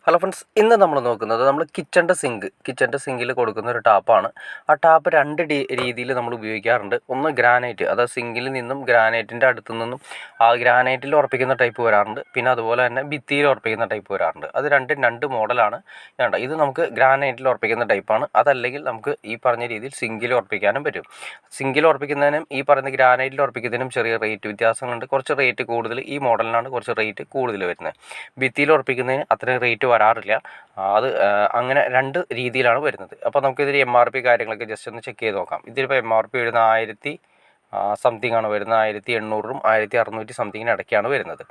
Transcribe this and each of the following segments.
Hello friends, ഇന്ന് നമ്മൾ നോക്കുന്നത് നമ്മൾ കിച്ചൻ്റെ സിങ്കിൽ കൊടുക്കുന്ന ഒരു ടാപ്പാണ്. ആ ടാപ്പ് രണ്ട് രീതിയിൽ നമ്മൾ ഉപയോഗിക്കാറുണ്ട്. ഒന്ന് ഗ്രാനൈറ്റ്, അതായത് സിങ്കിൽ നിന്നും ഗ്രാനൈറ്റിൻ്റെ അടുത്തു നിന്നും ആ ഗ്രാനൈറ്റിൽ ഉറപ്പിക്കുന്ന ടൈപ്പ് വരാറുണ്ട്. പിന്നെ അതുപോലെ തന്നെ ഭിത്തിയിൽ ഉറപ്പിക്കുന്ന ടൈപ്പ് വരാറുണ്ട്. അത് രണ്ട് മോഡലാണ്. ഇത് നമുക്ക് ഗ്രാനൈറ്റിൽ ഉറപ്പിക്കുന്ന ടൈപ്പാണ്. അതല്ലെങ്കിൽ നമുക്ക് ഈ പറഞ്ഞ രീതിയിൽ സിങ്കിൽ ഉറപ്പിക്കാനും പറ്റും. സിങ്കിൽ ഉറപ്പിക്കുന്നതിനും ഈ പറയുന്ന ഗ്രാനൈറ്റിൽ ഉറപ്പിക്കുന്നതിനും ചെറിയ റേറ്റ് വ്യത്യാസങ്ങളുണ്ട്. കുറച്ച് റേറ്റ് കൂടുതൽ ഈ മോഡലിനാണ് കുറച്ച് റേറ്റ് കൂടുതൽ വരുന്നത്. ഭിത്തിയിൽ ഉറപ്പിക്കുന്നതിന് അത്രയും റേറ്റ് വരാറില്ല. അത് അങ്ങനെ രണ്ട് രീതിയിലാണ് വരുന്നത്. അപ്പോൾ നമുക്കിതിൽ MRP കാര്യങ്ങളൊക്കെ ജസ്റ്റ് ഒന്ന് ചെക്ക് ചെയ്ത് നോക്കാം. ഇതിലിപ്പോൾ MRP വരുന്ന 1000 സംതിങ് ആണ് വരുന്നത്. 1800 1600 സംതിങ്ങിന് ഇടയ്ക്കാണ് വരുന്നത്.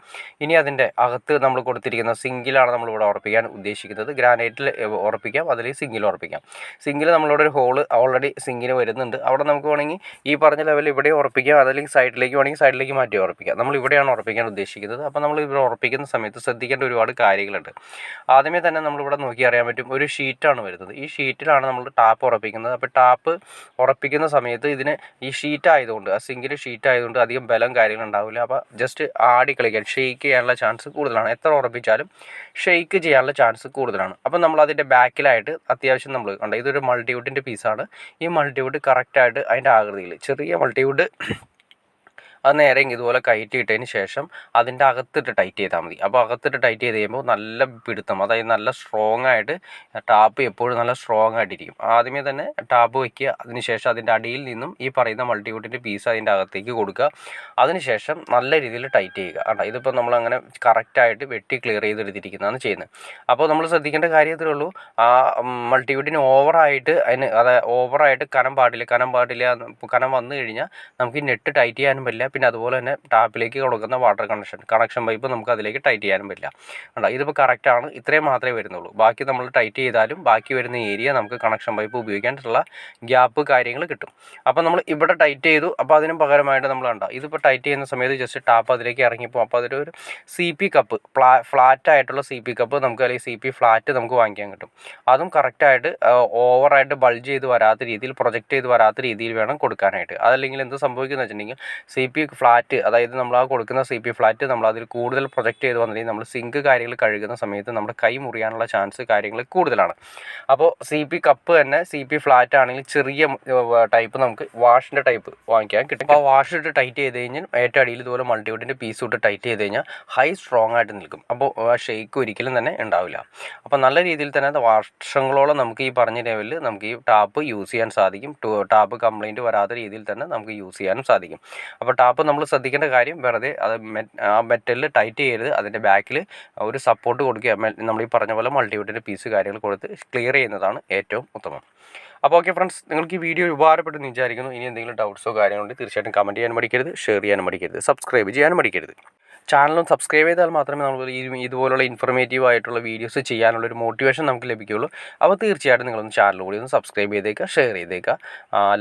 ഇനി അതിൻ്റെ അകത്ത് നമ്മൾ കൊടുത്തിരിക്കുന്ന സിങ്കിലാണ് നമ്മളിവിടെ ഉറപ്പിക്കാൻ ഉദ്ദേശിക്കുന്നത്. ഗ്രാനൈറ്റിൽ ഉറപ്പിക്കാം, അതിൽ സിങ്കിൽ ഉറപ്പിക്കാം. സിങ്കിൽ നമ്മളിവിടെ ഒരു ഹോള് ഓൾറെഡി സിങ്കിന് വരുന്നുണ്ട്. അവിടെ നമുക്ക് വേണമെങ്കിൽ ഈ പറഞ്ഞ ലെവലിൽ ഇവിടെ ഉറപ്പിക്കാം, അതല്ലെങ്കിൽ സൈഡിലേക്ക് വേണമെങ്കിൽ സൈഡിലേക്ക് മാറ്റി ഉറപ്പിക്കാം. നമ്മൾ ഇവിടെയാണ് ഉറപ്പിക്കാൻ ഉദ്ദേശിക്കുന്നത്. അപ്പോൾ നമ്മൾ ഇവിടെ ഉറപ്പിക്കുന്ന സമയത്ത് ശ്രദ്ധിക്കേണ്ട ഒരുപാട് കാര്യങ്ങളുണ്ട്. ആദ്യമേ തന്നെ നമ്മളിവിടെ നോക്കി അറിയാൻ പറ്റും, ഒരു ഷീറ്റാണ് വരുന്നത്. ഈ ഷീറ്റിലാണ് നമ്മൾ ടാപ്പ് ഉറപ്പിക്കുന്നത്. അപ്പോൾ ടാപ്പ് ഉറപ്പിക്കുന്ന സമയത്ത് ഇതിന് ഈ ഷീറ്റ് ആയതുകൊണ്ട്, ആ സിങ്കിൻ്റെ ഷീറ്റ് ആയതുകൊണ്ട് അധികം ബലം കാര്യങ്ങളുണ്ടാവില്ല. അപ്പോൾ ജസ്റ്റ് ആടി കളിക്കാൻ, ഷെയ്ക്ക് ചെയ്യാനുള്ള ചാൻസ് കൂടുതലാണ്. എത്ര ഉറപ്പിച്ചാലും ഷെയ്ക്ക് ചെയ്യാനുള്ള ചാൻസ് കൂടുതലാണ്. അപ്പോൾ നമ്മൾ അതിൻ്റെ ബാക്കിലായിട്ട് അത്യാവശ്യം നമ്മൾ കണ്ട ഇതൊരു മൾട്ടിവുഡിൻ്റെ പീസാണ്. ഈ മൾട്ടിവുഡ് കറക്റ്റായിട്ട് അതിൻ്റെ ആകൃതിയിൽ ചെറിയ മൾട്ടിവുഡ് അത് നേരെ ഇതുപോലെ കയറ്റിയിട്ടതിന് ശേഷം അതിൻ്റെ അകത്തിട്ട് ടൈറ്റ് ചെയ്താൽ മതി. അപ്പോൾ അകത്തിട്ട് ടൈറ്റ് ചെയ്ത് കഴിയുമ്പോൾ നല്ല പിടുത്തം, അതായത് നല്ല സ്ട്രോങ് ആയിട്ട് ടാപ്പ് എപ്പോഴും നല്ല സ്ട്രോങ് ആയിട്ടിരിക്കും. ആദ്യമേ തന്നെ ടാപ്പ് വയ്ക്കുക, അതിനുശേഷം അതിൻ്റെ അടിയിൽ നിന്നും ഈ പറയുന്ന മൾട്ടിവുഡിൻ്റെ പീസ് അതിൻ്റെ അകത്തേക്ക് കൊടുക്കുക. അതിനുശേഷം നല്ല രീതിയിൽ ടൈറ്റ് ചെയ്യുക. കണ്ടോ, ഇതിപ്പോൾ നമ്മളങ്ങനെ കറക്റ്റായിട്ട് വെട്ടി ക്ലിയർ ചെയ്തെടുത്തിരിക്കുന്നതാണ് ചെയ്യുന്നത്. അപ്പോൾ നമ്മൾ ശ്രദ്ധിക്കേണ്ട കാര്യത്തിലേ ഉള്ളൂ, ആ മൾട്ടിവുഡിന് ഓവറായിട്ട് ഓവറായിട്ട് കനം പാടില്ല. കനം വന്നു കഴിഞ്ഞാൽ നമുക്ക് ഈ നെറ്റ് ടൈറ്റ് ചെയ്യാനും പറ്റില്ല. പിന്നെ അതുപോലെ തന്നെ ടാപ്പിലേക്ക് കൊടുക്കുന്ന വാട്ടർ കണക്ഷൻ പൈപ്പ് നമുക്ക് അതിലേക്ക് ടൈറ്റ് ചെയ്യാനും പറ്റില്ല. കണ്ടോ, ഇതിപ്പോൾ കറക്റ്റാണ്. ഇത്രയും മാത്രമേ വരുന്നുള്ളൂ. ബാക്കി നമ്മൾ ടൈറ്റ് ചെയ്താലും ബാക്കി വരുന്ന ഏരിയ നമുക്ക് കണക്ഷൻ പൈപ്പ് ഉപയോഗിക്കാനുള്ള ഗ്യാപ്പ് കാര്യങ്ങൾ കിട്ടും. അപ്പോൾ നമ്മൾ ഇവിടെ ടൈറ്റ് ചെയ്തു. അപ്പോൾ അതിന് പകരമായിട്ട് നമ്മൾ കണ്ടോ, ഇതിപ്പോൾ ടൈറ്റ് ചെയ്യുന്ന സമയത്ത് ജസ്റ്റ് ടാപ്പ് അതിലേക്ക് ഇറങ്ങിപ്പോൾ അപ്പോൾ അതിലൊരു CP കപ്പ്, ഫ്ലാറ്റ് ആയിട്ടുള്ള CP കപ്പ് നമുക്ക്, അല്ലെങ്കിൽ CP ഫ്ലാറ്റ് നമുക്ക് വാങ്ങിക്കാൻ കിട്ടും. അതും കറക്റ്റായിട്ട് ഓവറായിട്ട് ബൾജ് ചെയ്ത് വരാത്ത രീതിയിൽ, പ്രൊജക്റ്റ് ചെയ്ത് വരാത്ത രീതിയിൽ വേണം കൊടുക്കാനായിട്ട്. അതല്ലെങ്കിൽ എന്ത് സംഭവിക്കുന്നത് വെച്ചിട്ടുണ്ടെങ്കിൽ CP ഫ്ലാറ്റ്, അതായത് നമ്മൾ ആ കൊടുക്കുന്ന CP ഫ്ലാറ്റ് നമ്മൾ അതിൽ കൂടുതൽ പ്രൊജക്റ്റ് ചെയ്ത് വന്നിട്ടുണ്ടെങ്കിൽ നമ്മൾ സിങ്ക് കാര്യങ്ങൾ കഴുകുന്ന സമയത്ത് നമ്മുടെ കൈ മുറിയാനുള്ള ചാൻസ് കാര്യങ്ങൾ കൂടുതലാണ്. അപ്പോൾ CP കപ്പ് തന്നെ CP ഫ്ലാറ്റ് ആണെങ്കിൽ ചെറിയ ടൈപ്പ് നമുക്ക് വാഷിൻ്റെ ടൈപ്പ് വാങ്ങിക്കാൻ കിട്ടും. അപ്പോൾ വാഷ് ഇട്ട് ടൈറ്റ് ചെയ്ത് കഴിഞ്ഞാൽ ഏറ്റവും അടിയിൽ ഇതുപോലെ മൾട്ടിവുഡിൻ്റെ പീസ് ഇട്ട് ടൈറ്റ് ചെയ്ത് കഴിഞ്ഞാൽ ഹൈ സ്ട്രോങ് ആയിട്ട് നിൽക്കും. അപ്പോൾ ഷെയ്ക്ക് ഒരിക്കലും തന്നെ ഉണ്ടാവില്ല. അപ്പോൾ നല്ല രീതിയിൽ തന്നെ വർഷങ്ങളോളം നമുക്ക് ഈ പറഞ്ഞ ലെവലിൽ നമുക്ക് ഈ ടാപ്പ് യൂസ് ചെയ്യാൻ സാധിക്കും. ടാപ്പ് കംപ്ലൈൻറ്റ് വരാത്ത രീതിയിൽ തന്നെ നമുക്ക് യൂസ് ചെയ്യാനും സാധിക്കും. അപ്പോൾ ടാപ്പ് നമ്മൾ ശ്രദ്ധിക്കേണ്ട കാര്യം, വെറുതെ അത് ആ മെറ്റലിൽ ടൈറ്റ് ചെയ്യരുത്. അതിൻ്റെ ബാക്കിൽ ഒരു സപ്പോർട്ട് കൊടുക്കുക. നമ്മൾ ഈ പറഞ്ഞ പോലെ മൾട്ടിവുഡിൻ്റെ പീസ് കാര്യങ്ങൾ കൊടുത്ത് ക്ലിയർ ചെയ്യുന്നതാണ് ഏറ്റവും ഉത്തമം. അപ്പോൾ ഓക്കെ ഫ്രണ്ട്സ്, നിങ്ങൾക്ക് ഈ വീഡിയോ ഉപകാരപ്പെട്ടെന്ന് വിചാരിക്കുന്നു. ഇനി എന്തെങ്കിലും ഡൗട്ട്സോ കാര്യങ്ങളുണ്ടെങ്കിൽ തീർച്ചയായിട്ടും കമൻറ്റ് ചെയ്യാനും മടിക്കരുത്, ഷെയർ ചെയ്യാനും മടിക്കരുത്, സബ്സ്ക്രൈബ് ചെയ്യാനും മടിക്കരുത്. ചാനലും സബ്സ്ക്രൈബ് ചെയ്താൽ മാത്രമേ നമ്മൾ ഇതുപോലുള്ള ഇൻഫർമേറ്റീവ് ആയിട്ടുള്ള വീഡിയോസ് ചെയ്യാനുള്ളൊരു മോട്ടിവേഷൻ നമുക്ക് ലഭിക്കുകയുള്ളൂ. അപ്പോൾ തീർച്ചയായിട്ടും നിങ്ങളൊന്ന് ചാനൽ കൂടി ഒന്ന് സബ്സ്ക്രൈബ് ചെയ്തേക്കുക, ഷെയർ ചെയ്തേക്കുക,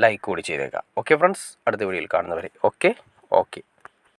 ലൈക്ക് കൂടി ചെയ്തേക്കുക. ഓക്കെ ഫ്രണ്ട്സ്, അടുത്ത വീഡിയോയിൽ കാണുന്നവരെ ഓക്കെ.